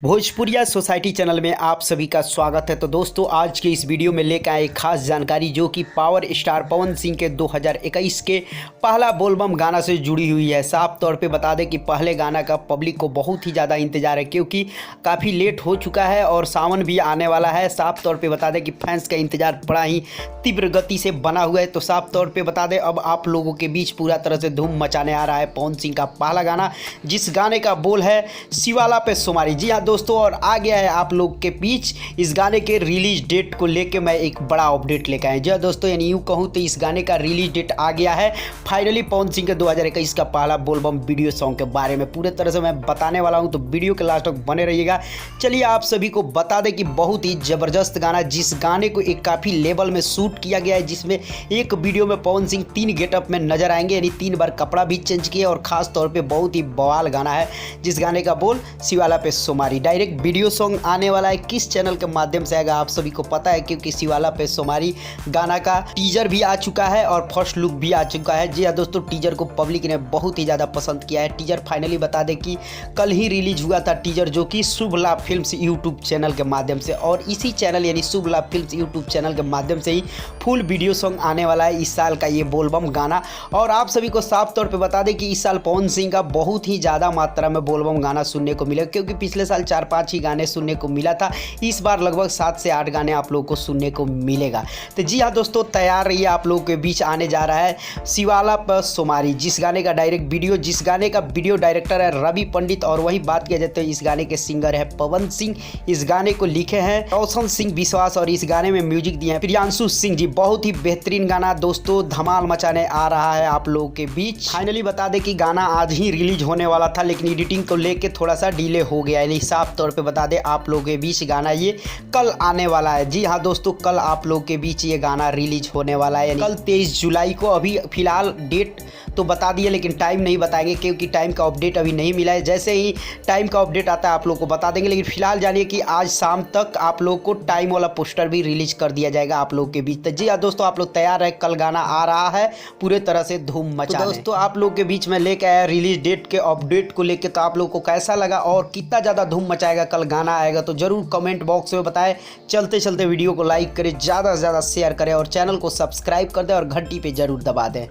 भोजपुरिया society channel में आप सभी का स्वागत है। तो दोस्तों आज के इस वीडियो में लेकर आए एक खास जानकारी जो कि पावर स्टार पवन सिंह के 2021 के पहला बोलबम गाना से जुड़ी हुई है। साफ तौर पे बता दें कि पहले गाना का पब्लिक को बहुत ही ज़्यादा इंतजार है क्योंकि काफ़ी लेट हो चुका है और सावन भी आने वाला है। साफ तौर पे बता दें कि फैंस का इंतजार बड़ा ही तीव्र गति से बना हुआ है। तो साफ तौर पर बता दें अब आप लोगों के बीच पूरा तरह से धूम मचाने आ रहा है पवन सिंह का पहला गाना, जिस गाने का बोल है शिवाला पे सोमारी। जी हाँ दोस्तों, और आ गया है आप लोग के बीच इस गाने के रिलीज डेट को लेके मैं एक बड़ा अपडेट लेकर आया। जी हाँ दोस्तों, यानी यूँ कहूँ तो इस गाने का रिलीज डेट आ गया है फाइनली। पवन सिंह के 2021 का पहला बोलबम वीडियो सॉन्ग के बारे में पूरे तरह से मैं बताने वाला हूँ, तो वीडियो के लास्ट तक बने रहिएगा। चलिए आप सभी को बता दें कि बहुत ही ज़बरदस्त गाना, जिस गाने को एक काफ़ी लेवल में शूट किया गया है, जिसमें एक वीडियो में पवन सिंह 3 गेटअप में नजर आएंगे, यानी 3 बार कपड़ा भी चेंज किया और ख़ास तौर पर बहुत ही बवाल गाना है, जिस गाने का बोल शिवाला पे सोमारी। डायरेक्ट वीडियो सॉन्ग आने वाला है, किस चैनल के माध्यम से आएगा आप सभी को पता है क्योंकि शिवाला पे सोमारी गाना का टीजर भी आ चुका है और फर्स्ट लुक भी आ चुका है। जी हाँ दोस्तों, टीजर को पब्लिक ने बहुत ही ज़्यादा पसंद किया है। टीजर फाइनली बता दें कि कल ही रिलीज हुआ था टीजर, जो कि शुभ लाभ फिल्म्स यूट्यूब चैनल के माध्यम से, और इसी चैनल यानी शुभ लाभ फिल्म्स यूट्यूब चैनल के माध्यम से ही फुल वीडियो सॉन्ग आने वाला है इस साल का ये बोलबम गाना। और आप सभी को साफ तौर पर बता दें कि इस साल पवन सिंह का बहुत ही ज़्यादा मात्रा में बोलबम गाना सुनने को मिलेगा, क्योंकि पिछले साल 4-5 ही गाने सुनने को मिला था। इस बार लगभग 7 से 8 गाने आप लोगों को सुनने को मिलेगा। तो जी हाँ दोस्तों, तैयार रहिए, आप लोगों के बीच आने जा रहा है शिवाला पर सोमारी, जिस गाने का डायरेक्ट वीडियो, जिस गाने का वीडियो डायरेक्टर है रवि पंडित, और वही बात किया जाए तो इस गाने के सिंगर है पवन सिंह। इस गाने को लिखे हैं रोशन सिंह विश्वास और इस गाने में म्यूजिक दिए हैं प्रियांशु सिंह जी। बहुत ही बेहतरीन गाना दोस्तों, धमाल मचाने आ रहा है आप लोगों के बीच। फाइनली बता दें कि गाना आज ही रिलीज होने वाला था, लेकिन एडिटिंग को लेकर थोड़ा सा डिले हो गया, यानी साफ तौर पर बता दें आप लोगों के बीच गाना ये कल आने वाला है। जी हाँ दोस्तों, कल आप लोग के बीच ये गाना रिलीज होने वाला है, यानी कल 23 जुलाई को। अभी फिलहाल डेट तो बता दिए, लेकिन टाइम नहीं बताएंगे क्योंकि टाइम का अपडेट अभी नहीं मिला है। जैसे ही टाइम का अपडेट आता है आप लोग को बता देंगे, लेकिन फिलहाल जानिए कि आज शाम तक आप लोग को टाइम वाला पोस्टर भी रिलीज कर दिया जाएगा आप लोग के बीच। तो जी हाँ दोस्तों, आप लोग तैयार है, कल गाना आ रहा है पूरे तरह से धूम मचा। तो दोस्तों आप लोग के बीच में लेके आया रिलीज डेट के अपडेट को लेकर, तो आप लोग को कैसा लगा और कितना ज़्यादा धूम मचाएगा कल गाना आएगा, तो जरूर कमेंट बॉक्स में बताएं। चलते चलते वीडियो को लाइक करें, ज़्यादा से ज़्यादा शेयर करें और चैनल को सब्सक्राइब कर दें और घंटी पे जरूर दबा दें।